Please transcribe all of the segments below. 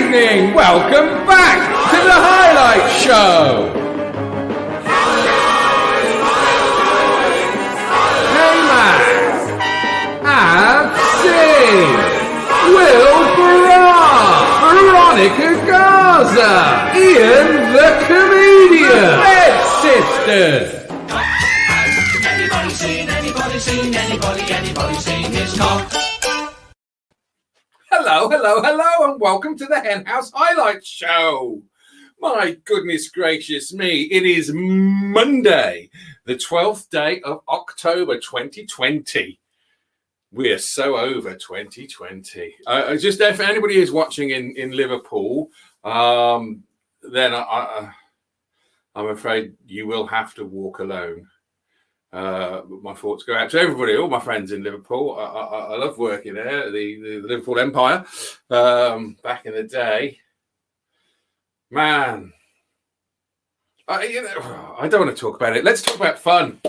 evening. Welcome back to the Highlight Show. Hey Matt, Absy, Will Veronica Garza, Ian the Comedian, Red Sisters. Anybody seen his cock? Hello, and welcome to the Hen House Highlight Show. My goodness gracious me, it is Monday, the 12th day of October 2020. We are so over 2020. Just if anybody is watching in Liverpool, then I'm afraid you will have to walk alone. My thoughts go out to everybody, all my friends in Liverpool. I love working there, the Liverpool Empire, back in the day. Man, I don't want to talk about it. Let's talk about fun.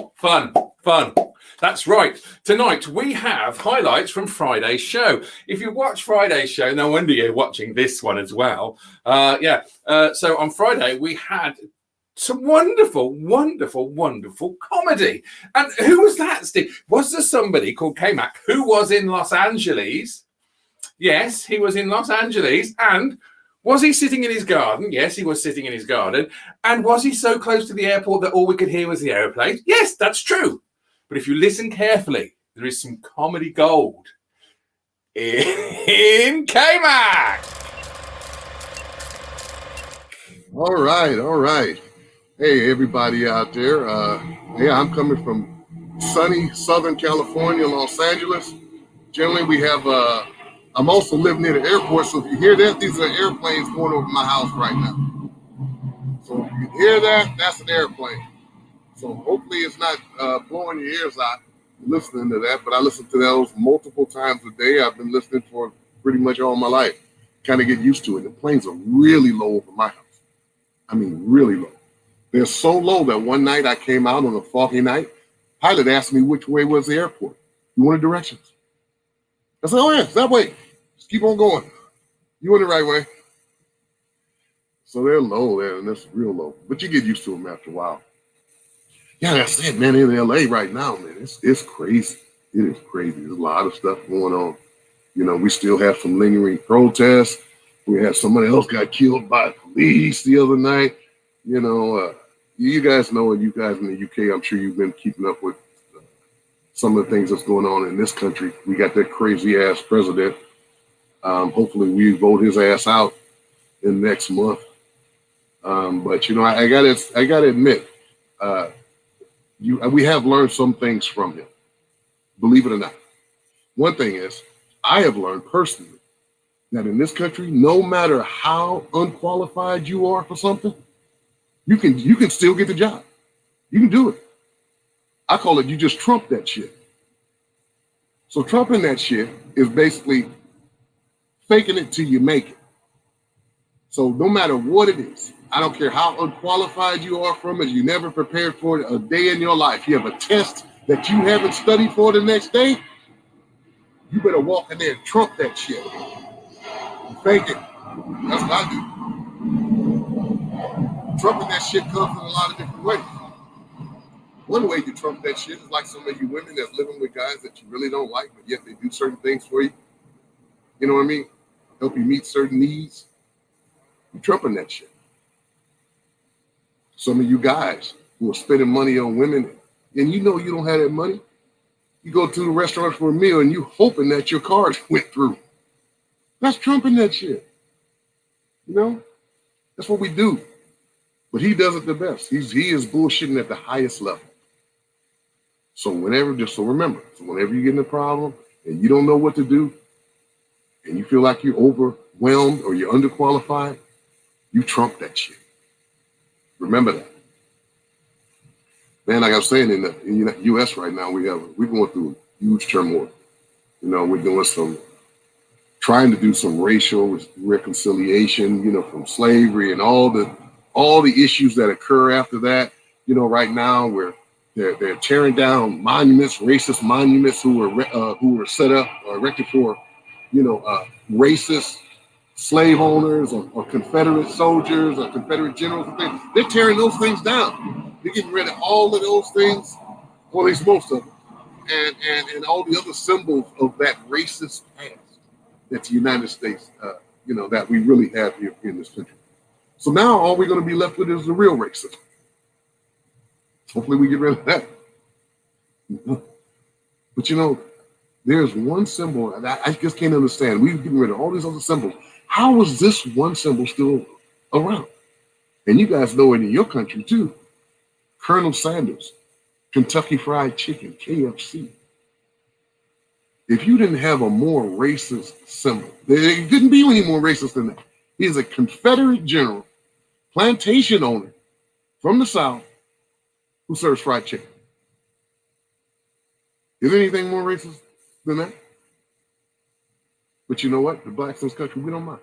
That's right. Tonight we have highlights from Friday's show. If you watch Friday's show, no wonder you're watching this one as well. So on Friday we had some wonderful comedy. And who was that, Steve? Was there somebody called K-Mac who was in Los Angeles? Yes, he was in Los Angeles. And was he sitting in his garden? Yes, he was sitting in his garden. And was he so close to the airport that all we could hear was the airplane? Yes, that's true. But if you listen carefully, there is some comedy gold in K-Mac. All right. Hey, everybody out there. I'm coming from sunny Southern California, Los Angeles. Generally, we have, I'm also living near the airport, so if you hear that, these are airplanes going over my house right now. So if you hear that, that's an airplane. So hopefully it's not blowing your ears out listening to that, but I listen to those multiple times a day. I've been listening for pretty much all my life. Kind of get used to it. The planes are really low over my house. I mean, really low. They're so low that one night I came out on a foggy night. Pilot asked me which way was the airport. You wanted directions? I said, oh yeah, it's that way. Just keep on going. You went the right way. So they're low there, and that's real low. But you get used to them after a while. Yeah, that's it, man. In LA right now, man, it's crazy. It is crazy. There's a lot of stuff going on. You know, we still have some lingering protests. We had somebody else got killed by police the other night. You know, you guys know, and you guys in the UK, I'm sure you've been keeping up with some of the things that's going on in this country. We got that crazy ass president. Hopefully we vote his ass out in next month. But you know, I gotta admit, we have learned some things from him. Believe it or not. One thing is, I have learned personally that in this country, no matter how unqualified you are for something, you can still get the job. You can do it. I call it, you just trump that shit. So trumping that shit is basically faking it till you make it. So no matter what it is, I don't care how unqualified you are from it, you never prepared for it a day in your life. You have a test that you haven't studied for the next day, you better walk in there and trump that shit. Fake it. That's what I do. Trumping that shit comes in a lot of different ways. One way you trump that shit is like some of you women that's living with guys that you really don't like, but yet they do certain things for you. You know what I mean? Help you meet certain needs. You're trumping that shit. Some of you guys who are spending money on women, and you know you don't have that money. You go to the restaurant for a meal and you hoping that your card went through. That's trumping that shit. You know? That's what we do. But he does it the best. He is bullshitting at the highest level. So whenever you get in a problem and you don't know what to do, and you feel like you're overwhelmed or you're underqualified, you trump that shit. Remember that. Man, like I was saying, in the U.S. right now, we're going through huge turmoil. You know, we're doing trying to do some racial reconciliation, you know, from slavery and all the issues that occur after that. You know, right now where they're tearing down monuments, racist monuments who were set up or erected for, you know, racist slave owners or Confederate soldiers or Confederate generals and things. They're tearing those things down. They're getting rid of all of those things, or at least most of them, and all the other symbols of that racist past that the United States, that we really have here in this country. So now all we're going to be left with is the real racism. Hopefully we get rid of that. But there's one symbol that I just can't understand. We've getting rid of all these other symbols. How is this one symbol still around? And you guys know it in your country too. Colonel Sanders, Kentucky Fried Chicken, KFC. If you didn't have a more racist symbol, there couldn't be any more racist than that. He is a Confederate general, plantation owner from the South who serves fried chicken. Is there anything more racist than that? But you know what? The blacks in this country, we don't mind.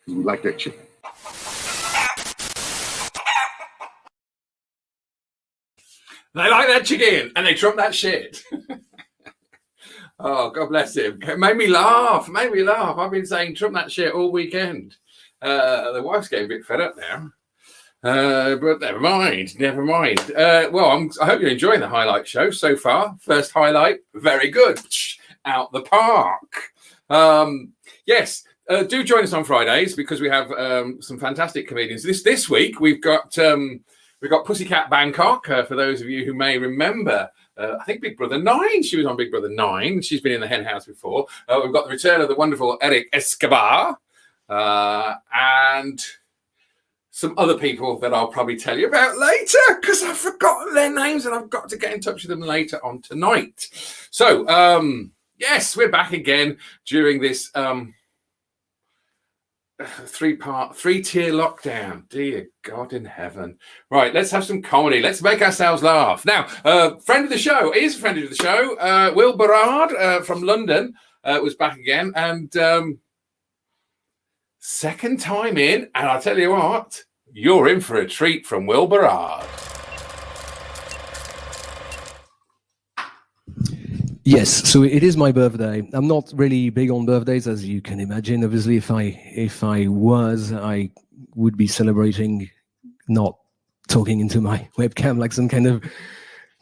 Because we like that chicken. They like that chicken and they trump that shit. Oh, God bless him. It made me laugh. I've been saying trump that shit all weekend. The wife's getting a bit fed up now. But never mind. Well, I hope you're enjoying the highlight show so far. First highlight, very good. Out the park. Yes, do join us on Fridays because we have some fantastic comedians. This week we've got Pussycat Bangkok. For those of you who may remember, I think Big Brother 9. She was on Big Brother 9. She's been in the Hen House before. We've got the return of the wonderful Eric Escobar and some other people that I'll probably tell you about later because I've forgotten their names and I've got to get in touch with them later on tonight. So, yes, we're back again during this three-tier lockdown. Dear God in heaven. Right, let's have some comedy. Let's make ourselves laugh. Now, friend of the show, is a friend of the show, Will Berard from London was back again. And second time in, and I'll tell you what, you're in for a treat from Will Berard. Yes, so it is my birthday. I'm not really big on birthdays, as you can imagine. Obviously, if I was, I would be celebrating, not talking into my webcam like some kind of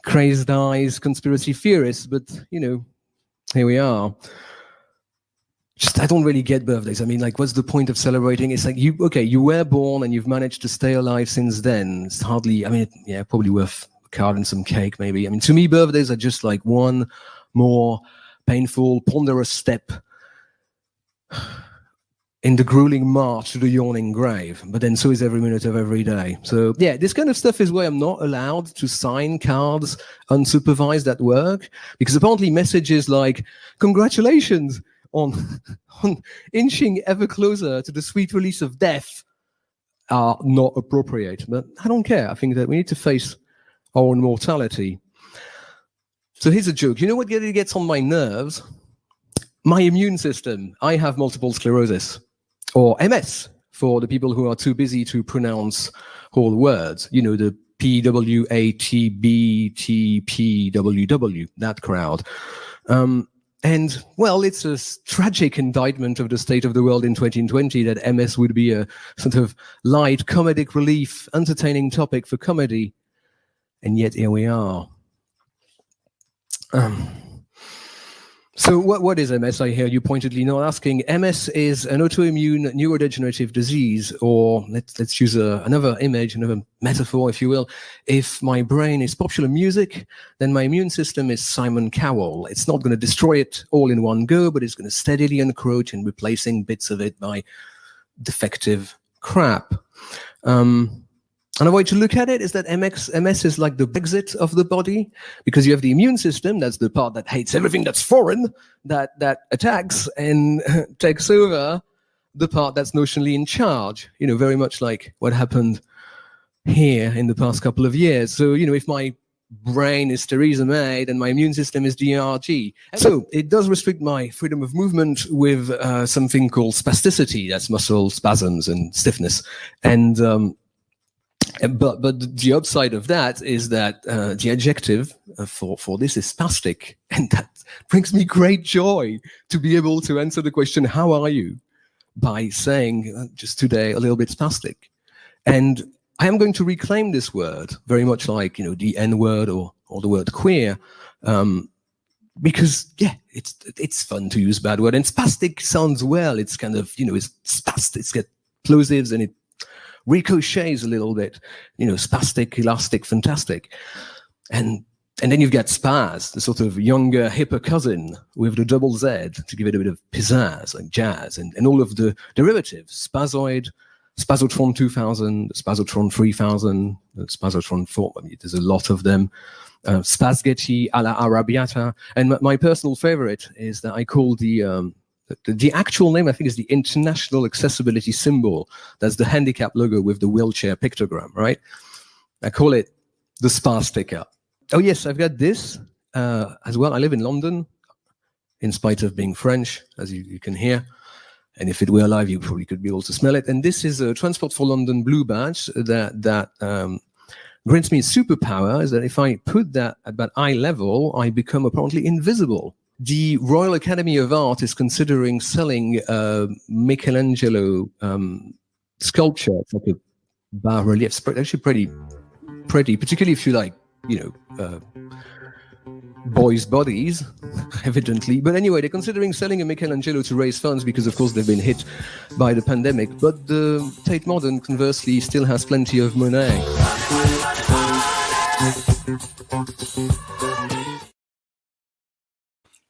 crazed eyes conspiracy theorist. But here we are. I don't really get birthdays. I mean, like, what's the point of celebrating? It's like you were born and you've managed to stay alive since then. It's hardly. I mean, probably worth a card and some cake, maybe. I mean, to me, birthdays are just like one more painful, ponderous step in the grueling march to the yawning grave. But then so is every minute of every day. So yeah, this kind of stuff is why I'm not allowed to sign cards unsupervised at work, because apparently messages like "congratulations" on inching ever closer to the sweet release of death are not appropriate. But I don't care. I think that we need to face our own mortality. So here's a joke. You know what gets on my nerves? My immune system. I have multiple sclerosis, or MS, for the people who are too busy to pronounce whole words. The PWATBTPWW, that crowd. And, well, it's a tragic indictment of the state of the world in 2020 that MS would be a sort of light, comedic relief, entertaining topic for comedy. And yet here we are. So what is MS? I hear you pointedly not asking. MS is an autoimmune neurodegenerative disease, or let's use another image, another metaphor, if you will. If my brain is popular music, then my immune system is Simon Cowell. It's not going to destroy it all in one go, but it's going to steadily encroach in replacing bits of it by defective crap. Another way to look at it is that MS is like the Brexit of the body, because you have the immune system, that's the part that hates everything that's foreign, that attacks and takes over the part that's notionally in charge, very much like what happened here in the past couple of years. So, if my brain is Theresa May, then my immune system is DRG. So it does restrict my freedom of movement with something called spasticity, that's muscle spasms and stiffness. And But the upside of that is that the adjective for this is spastic, and that brings me great joy to be able to answer the question, how are you? by saying just today a little bit spastic. And I am going to reclaim this word very much like, the N word or the word queer, because it's fun to use bad word, and spastic sounds well. It's kind of, it's spastic, it's got plosives and it ricochets a little bit, spastic, elastic, fantastic. And then you've got spaz, the sort of younger, hipper cousin with the double Z to give it a bit of pizzazz, like jazz, and all of the derivatives, spazoid, Spazotron 2000, Spazotron 3000, Spazotron 4, there's a lot of them. Spazgetti alla Arrabbiata. And my personal favorite is that I call the actual name, I think, is the International Accessibility Symbol. That's the handicap logo with the wheelchair pictogram, right? I call it the Spaz sticker. Oh, yes, I've got this as well. I live in London, in spite of being French, as you can hear. And if it were live, you probably could be able to smell it. And this is a Transport for London blue badge that grants me a superpower, is that if I put that at about eye level, I become apparently invisible. The Royal Academy of Art is considering selling Michelangelo sculpture. It's like a bas-relief. It's actually pretty, particularly if you like, boys' bodies, evidently. But anyway, they're considering selling a Michelangelo to raise funds because, of course, they've been hit by the pandemic. But the Tate Modern, conversely, still has plenty of Monet.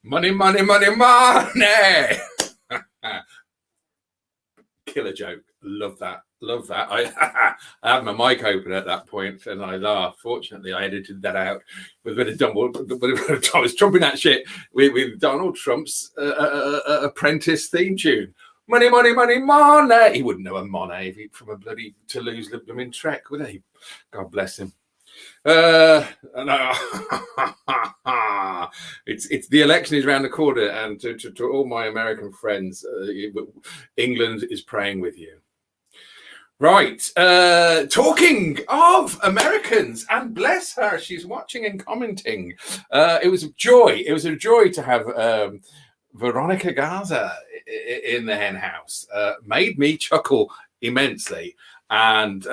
Money, money, money, money! Killer joke. Love that. I had my mic open at that point and I laughed. Fortunately, I edited that out with a bit of dumble. I was trumping that shit with Donald Trump's Apprentice theme tune. Money, money, money, money. He wouldn't know a Monet from a bloody Toulouse Trek, would he? God bless him. It's the election is around the corner, and to all my American friends, England is praying with you. Right, talking of Americans, and bless her, she's watching and commenting. It was a joy to have Veronica Garza in the Hen House. Made me chuckle immensely, and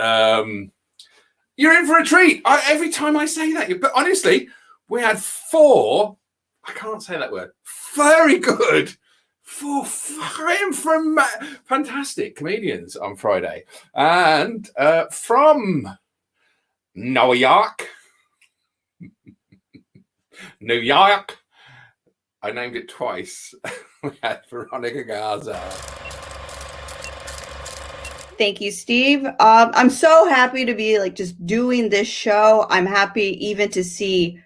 you're in for a treat. Every time I say that, but honestly, we had 4, I can't say that word, very good, 4 fantastic comedians on Friday. And from New York, I named it twice. We had Veronica Garza. Thank you, Steve. I'm so happy to be just doing this show. I'm happy even to see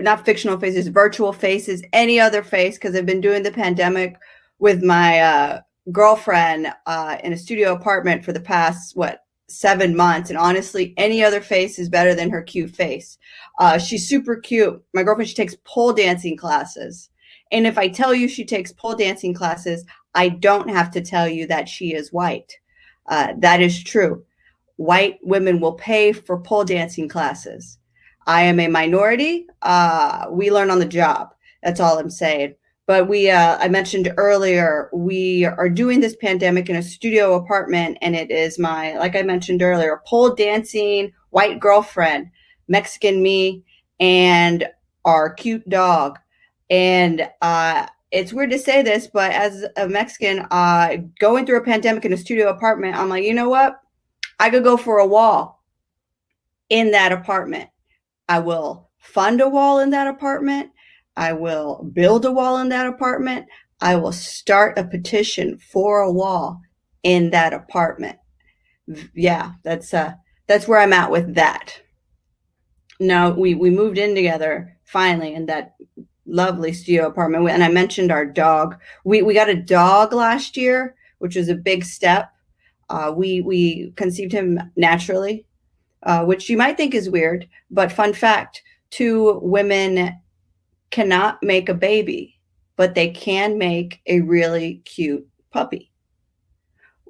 not fictional faces, virtual faces, any other face, because I've been doing the pandemic with my girlfriend in a studio apartment for the past, 7 months. And honestly, any other face is better than her cute face. She's super cute. My girlfriend, she takes pole dancing classes. And if I tell you she takes pole dancing classes, I don't have to tell you that she is white. That is true. White women will pay for pole dancing classes. I am a minority. We learn on the job. That's all I'm saying. But I mentioned earlier, we are doing this pandemic in a studio apartment, and it is like I mentioned earlier, pole dancing, white girlfriend, Mexican me, and our cute dog. And it's weird to say this, but as a Mexican, going through a pandemic in a studio apartment, I'm like, you know what? I could go for a wall in that apartment. I will fund a wall in that apartment. I will build a wall in that apartment. I will start a petition for a wall in that apartment. Yeah, that's where I'm at with that. Now, we moved in together finally in that lovely studio apartment. And I mentioned our dog. We got a dog last year, which was a big step. We conceived him naturally, which you might think is weird, but fun fact, 2 women cannot make a baby, but they can make a really cute puppy.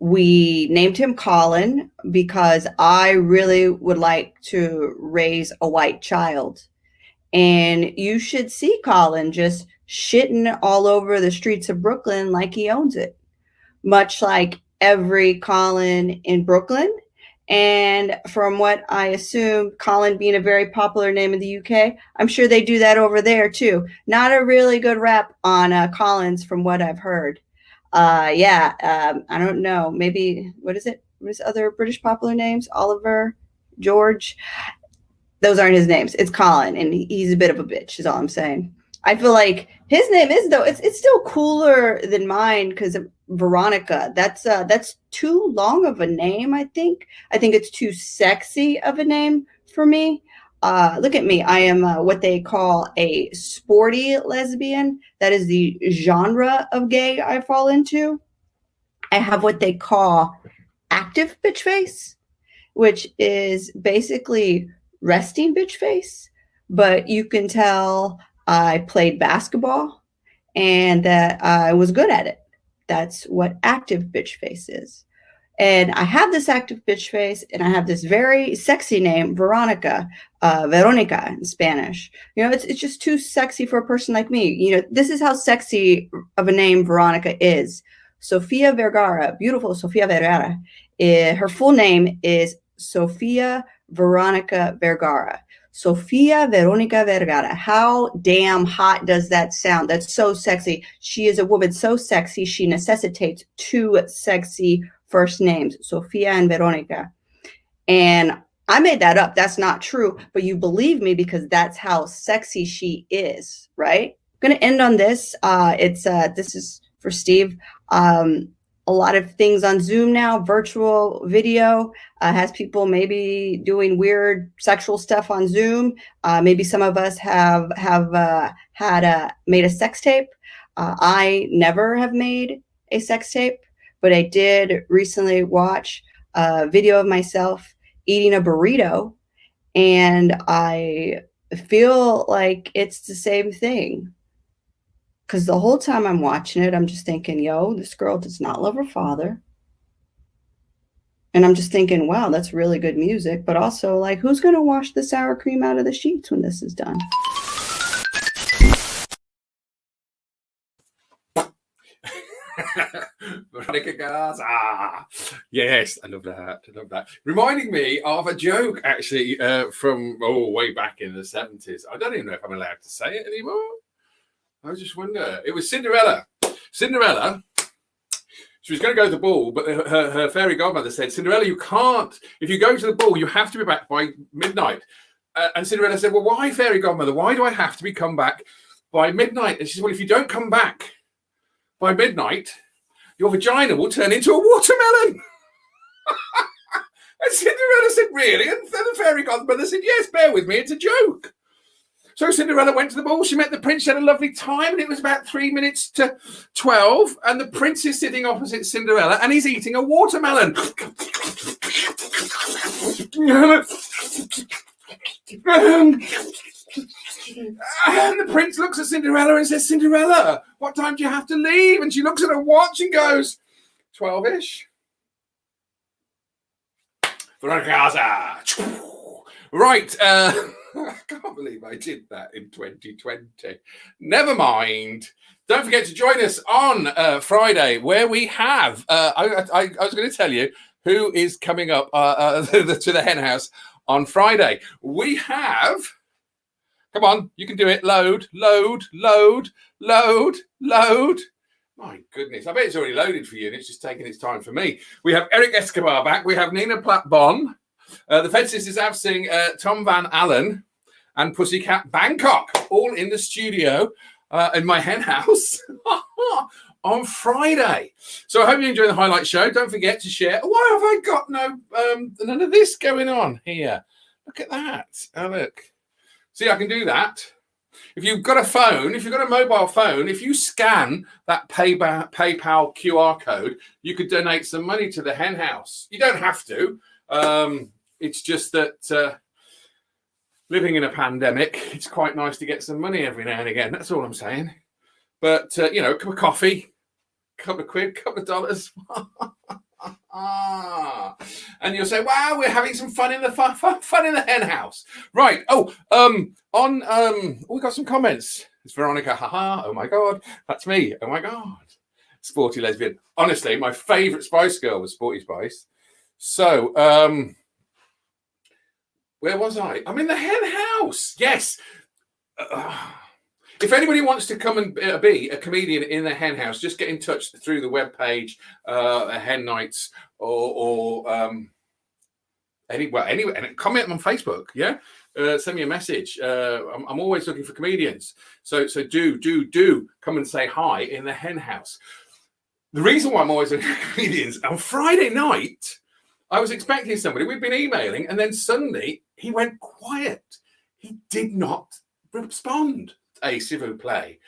We named him Colin because I really would like to raise a white child. And you should see Colin just shitting all over the streets of Brooklyn like he owns it. much like every Colin in Brooklyn. And from what I assume, Colin being a very popular name in the UK, I'm sure they do that over there too. Not a really good rep on Collins from what I've heard. I don't know. Maybe, what is it? What is other British popular names? Oliver, George. Those aren't his names. It's Colin, and he's a bit of a bitch, is all I'm saying. I feel like his name is, though, it's still cooler than mine because of Veronica. That's too long of a name, I think. I think it's too sexy of a name for me. Look at me. I am what they call a sporty lesbian. That is the genre of gay I fall into. I have what they call active bitch face, which is basically resting bitch face, but you can tell I played basketball and that I was good at it. That's what active bitch face is. And I have this active bitch face, and I have this very sexy name, Veronica, Veronica in Spanish. You know, it's just too sexy for a person like me. You know, this is how sexy of a name Veronica is. Sofia Vergara, beautiful Sofia Vergara. Her full name is Sofia Veronica Vergara. Sofia Veronica Vergara. How damn hot does that sound? That's so sexy. She is a woman so sexy, she necessitates two sexy first names, Sofia and Veronica. And I made that up. That's not true, but you believe me because that's how sexy she is, right? I'm going to end on this. This is for Steve. A lot of things on Zoom now, virtual video, has people maybe doing weird sexual stuff on Zoom. Maybe some of us have made a sex tape. I never have made a sex tape, but I did recently watch a video of myself eating a burrito, and I feel like it's the same thing. Because the whole time I'm watching it, I'm just thinking, yo, this girl does not love her father. And I'm just thinking, wow, that's really good music. But also, like, who's going to wash the sour cream out of the sheets when this is done? Veronica Garza. Yes, I love that. I love that. Reminding me of a joke, actually, from way back in the 70s. I don't even know if I'm allowed to say it anymore. I just wonder. It was Cinderella. Cinderella, she was going to go to the ball, but her fairy godmother said, Cinderella, you can't. If you go to the ball, you have to be back by midnight. And Cinderella said, well, why, fairy godmother? Why do I have to come back by midnight? And she said, well, if you don't come back by midnight, your vagina will turn into a watermelon. And Cinderella said, really? And the fairy godmother said, yes, bear with me, it's a joke. So Cinderella went to the ball. She met the prince. She had a lovely time. And it was about 3 minutes to 12. And the prince is sitting opposite Cinderella. And he's eating a watermelon. And the prince looks at Cinderella and says, Cinderella, what time do you have to leave? And she looks at her watch and goes, 12-ish. Veronica. Right. I can't believe I did that in 2020. Never mind. Don't forget to join us on Friday, where we have, I was going to tell you who is coming up to the Hen House on Friday. We have, come on, you can do it. Load. My goodness, I bet it's already loaded for you and it's just taking its time for me. We have Eric Escobar back. We have Nina Platt-Bon. The Fed Sisters have sing Tom Van Allen and Pussycat Bangkok, all in the studio in my hen house on Friday. So I hope you enjoy the highlight show. Don't forget to share. Why have I got none of this going on here? Look at that. Oh, look. See, I can do that. If you've got a phone, if you've got a mobile phone, if you scan that PayPal QR code, you could donate some money to the Hen House. You don't have to. It's just that living in a pandemic, it's quite nice to get some money every now and again. That's all I'm saying. But, you know, a cup of coffee, a couple of quid, a couple of dollars. And you'll say, wow, we're having some fun in the fun in the Hen House. Right. We got some comments. It's Veronica. Haha. Oh, my God. That's me. Oh, my God. Sporty Lesbian. Honestly, my favourite Spice Girl was Sporty Spice. So, where was I? I'm in the Hen House. Yes. If anybody wants to come and be a comedian in the Hen House, just get in touch through the webpage, Hen Nights, or anywhere, and comment on Facebook. Yeah, send me a message. I'm always looking for comedians. So do come and say hi in the Hen House. The reason why I'm always looking for comedians, on Friday night, I was expecting somebody. We've been emailing, and then suddenly he went quiet. He did not respond. A s'il vous plaît.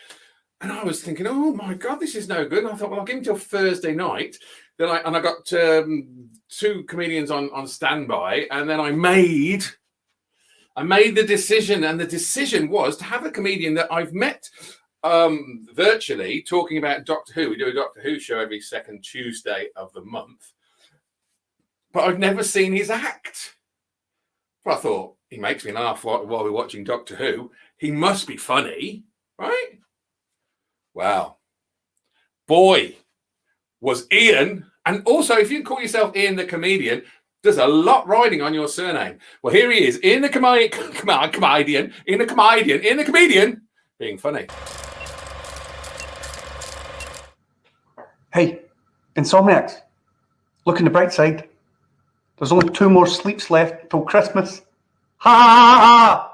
And I was thinking, oh my God, this is no good. And I thought, well, I'll give him till Thursday night. Then I got 2 comedians on standby, and then I made the decision, and the decision was to have a comedian that I've met virtually talking about Doctor Who. We do a Doctor Who show every second Tuesday of the month, but I've never seen his act. But I thought, he makes me laugh while we're watching Doctor Who. He must be funny, right? Well, boy, was Ian. And also, if you call yourself Ian the comedian, there's a lot riding on your surname. Well, here he is, Ian the comedian, being funny. Hey, insomniacs, look on the bright side. There's only 2 more sleeps left till Christmas. Ha ha ha ha!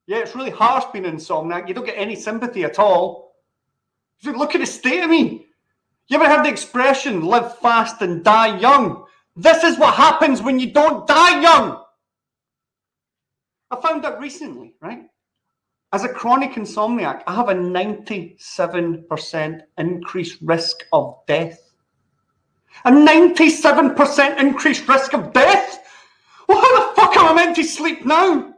Yeah, it's really harsh being an insomniac. You don't get any sympathy at all. Look at the state of me. You ever heard the expression, live fast and die young? This is what happens when you don't die young. I found out recently, right? As a chronic insomniac, I have a 97% increased risk of death. A 97% increased risk of death? Well, how the fuck am I meant to sleep now?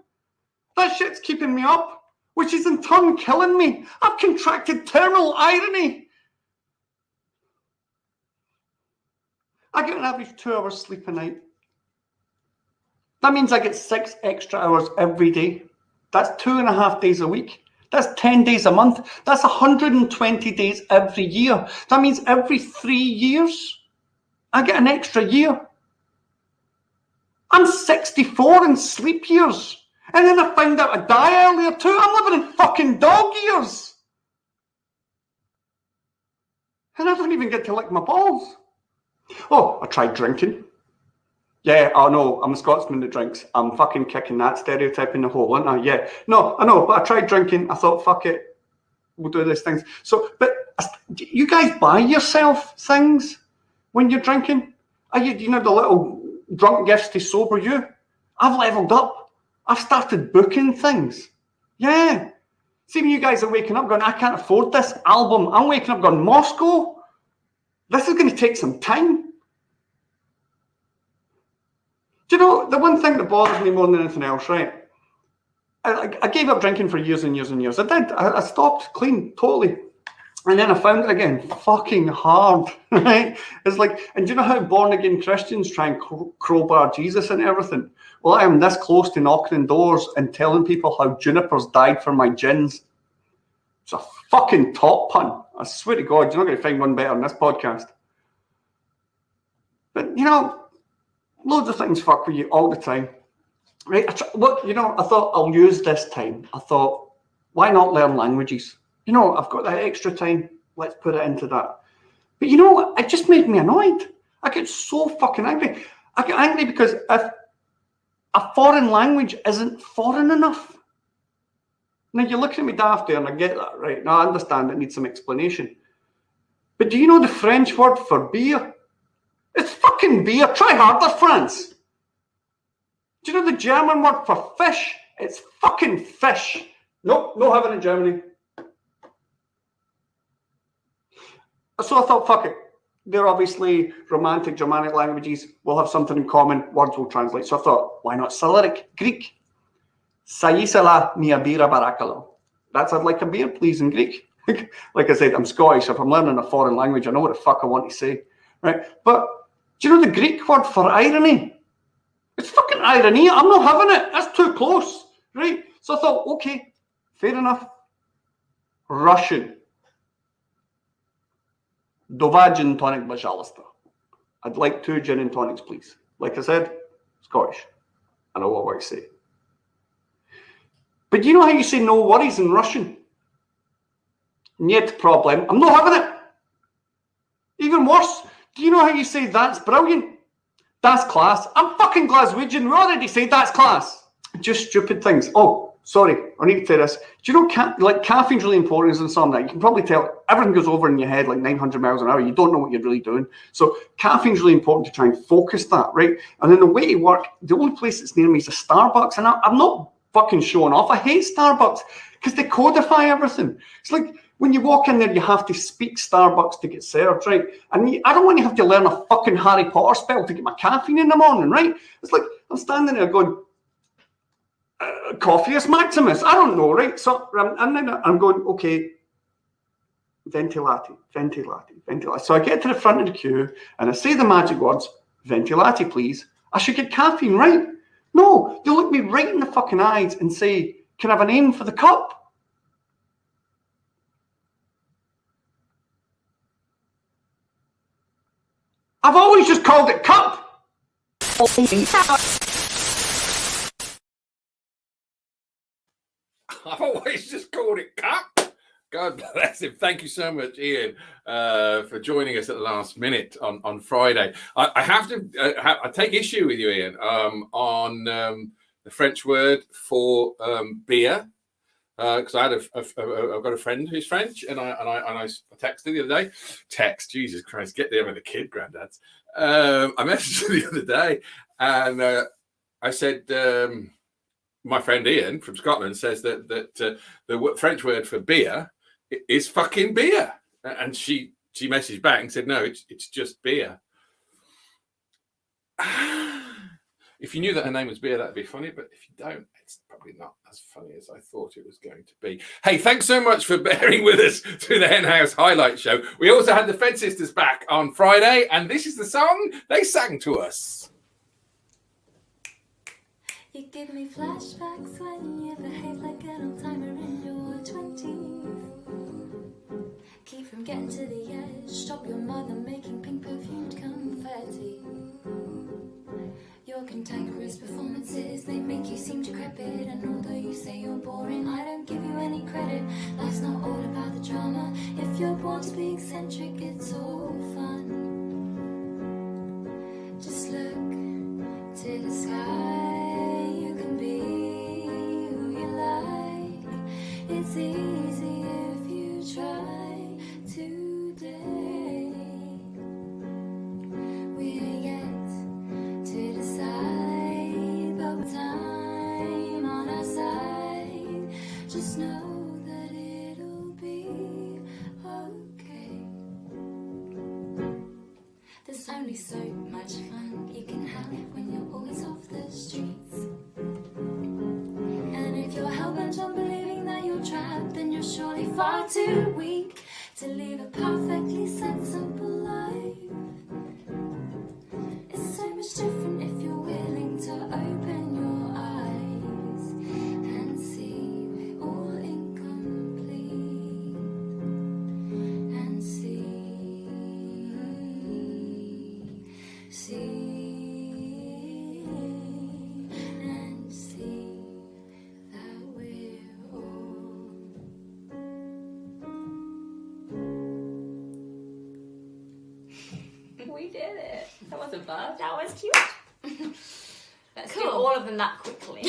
That shit's keeping me up, which is in turn killing me. I've contracted terminal irony. I get an average 2 hours sleep a night. That means I get 6 extra hours every day. That's 2.5 days a week. That's 10 days a month. That's 120 days every year. That means every 3 years, I get an extra year. I'm 64 in sleep years. And then I found out I die earlier too. I'm living in fucking dog years. And I don't even get to lick my balls. Oh, I tried drinking. Yeah, I know, I'm a Scotsman that drinks. I'm fucking kicking that stereotype in the hole, aren't I? Yeah. No, I know, but I tried drinking. I thought, fuck it, we'll do these things. So, but you guys buy yourself things when you're drinking? Are you know, the little drunk gifts to sober you? I've leveled up. I've started booking things. Yeah. See, when you guys are waking up going, I can't afford this album. I'm waking up going, Moscow? This is going to take some time. Do you know, the one thing that bothers me more than anything else, right? I gave up drinking for years and years and years. I did. I stopped clean, totally. And then I found it again, fucking hard, right? It's like, and do you know how born-again Christians try and crowbar Jesus and everything? Well, I am this close to knocking on doors and telling people how junipers died for my gins. It's a fucking top pun. I swear to God, you're not going to find one better on this podcast. But, you know, loads of things fuck with you all the time. Right? I thought I'll use this time. I thought, why not learn languages? You know, I've got that extra time. Let's put it into that. But you know what? It just made me annoyed. I get so fucking angry. I get angry because if a foreign language isn't foreign enough. Now, you're looking at me daft there, and I get that, right? Now, I understand it needs some explanation. But do you know the French word for beer? It's fucking beer. Try harder, France. Do you know the German word for fish? It's fucking fish. Nope, no having in Germany. So I thought, fuck it. They're obviously romantic Germanic languages. We'll have something in common. Words will translate. So I thought, why not Cyrillic? Greek. Saisala mia bira barakalo. That's I'd like a beer, please, in Greek. Like I said, I'm Scottish. If I'm learning a foreign language, I know what the fuck I want to say. Right? But do you know the Greek word for irony? It's fucking irony. I'm not having it. That's too close. Right? So I thought, okay, fair enough. Russian. Dova gin tonic by Alistair. I'd like 2 gin and tonics, please. Like I said, Scottish. I know what I say. But you know how you say no worries in Russian? Нет problem. I'm not having it. Even worse, do you know how you say that's brilliant? That's class. I'm fucking Glaswegian. We already say that's class. Just stupid things. Oh, sorry. I need to say this. Do you know caffeine's really important in something that you can probably tell everything goes over in your head like 900 miles an hour. You don't know what you're really doing. So caffeine's really important to try and focus that, right? And then the way to work, the only place that's near me is a Starbucks. And I'm not fucking showing off. I hate Starbucks because they codify everything. It's like when you walk in there, you have to speak Starbucks to get served, right? And I don't want to have to learn a fucking Harry Potter spell to get my caffeine in the morning, right? It's like I'm standing there going, Coffeus Maximus. I don't know, right? So and then I'm going, okay, ventilati, ventilati, ventilati. So I get to the front of the queue and I say the magic words, ventilati, please. I should get caffeine, right? No, they look me right in the fucking eyes and say, can I have a name for the cup? I've always just called it cup. I've always just called it cup. God bless him. Thank you so much, Ian, for joining us at the last minute on Friday. I have to I take issue with you, Ian, on the French word for beer. Because I've got a friend who's French, and I texted the other day. Jesus Christ, get there with the kid, granddads. I messaged her the other day, and I said, my friend Ian from Scotland says that the French word for beer is fucking beer, and she messaged back and said, no, it's just beer. If you knew that her name was Beer, that'd be funny. But if you don't, it's probably not as funny as I thought it was going to be. Hey, thanks so much for bearing with us through the Hen House Highlight Show. We also had the Fed Sisters back on Friday, and this is the song they sang to us. You give me flashbacks when you behave like an old-timer in your 20s. Keep from getting to the edge. Stop your mother making pink perfumed confetti. Your cantankerous performances, they make you seem decrepit. And although you say you're boring, I don't give you any credit. Life's not all about the drama. If you're born to be eccentric, it's all fun. Just look to the sky. You can be who you like. It's easy if you try today. We're yet to decide, but with time on our side, just know that it'll be okay. There's only so much fun you can have when you're always off the streets. And if you're hell-bent on believing that you're trapped, then you're surely far too weak to live a perfectly sensible life. It's so much different if you're willing to open your eyes and see we're all incomplete. And see that we're all. We did it. That wasn't bad. That was cute. Let's do all of them that quickly.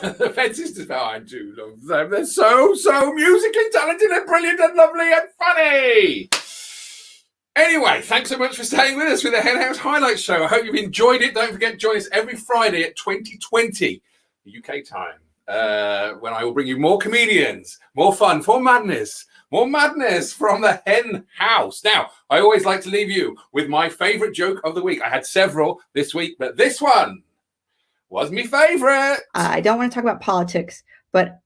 The Fed Sisters, I do love them. They're so musically talented and brilliant and lovely and funny. Anyway, thanks so much for staying with us with the Hen House Highlights Show. I hope you've enjoyed it. Don't forget to join us every Friday at 2020 UK time, when I will bring you more comedians, more fun, more madness from the Hen House. Now, I always like to leave you with my favourite joke of the week. I had several this week, but this one was my favourite. I don't want to talk about politics, but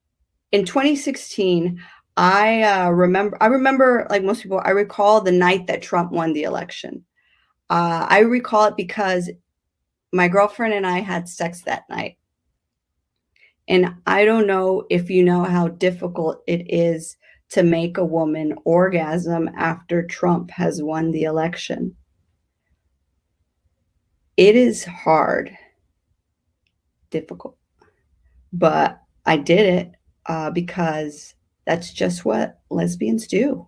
in 2016, I remember, like most people, I recall the night that Trump won the election. I recall it because my girlfriend and I had sex that night. And I don't know if you know how difficult it is to make a woman orgasm after Trump has won the election. It is hard, difficult, but I did it because that's just what lesbians do.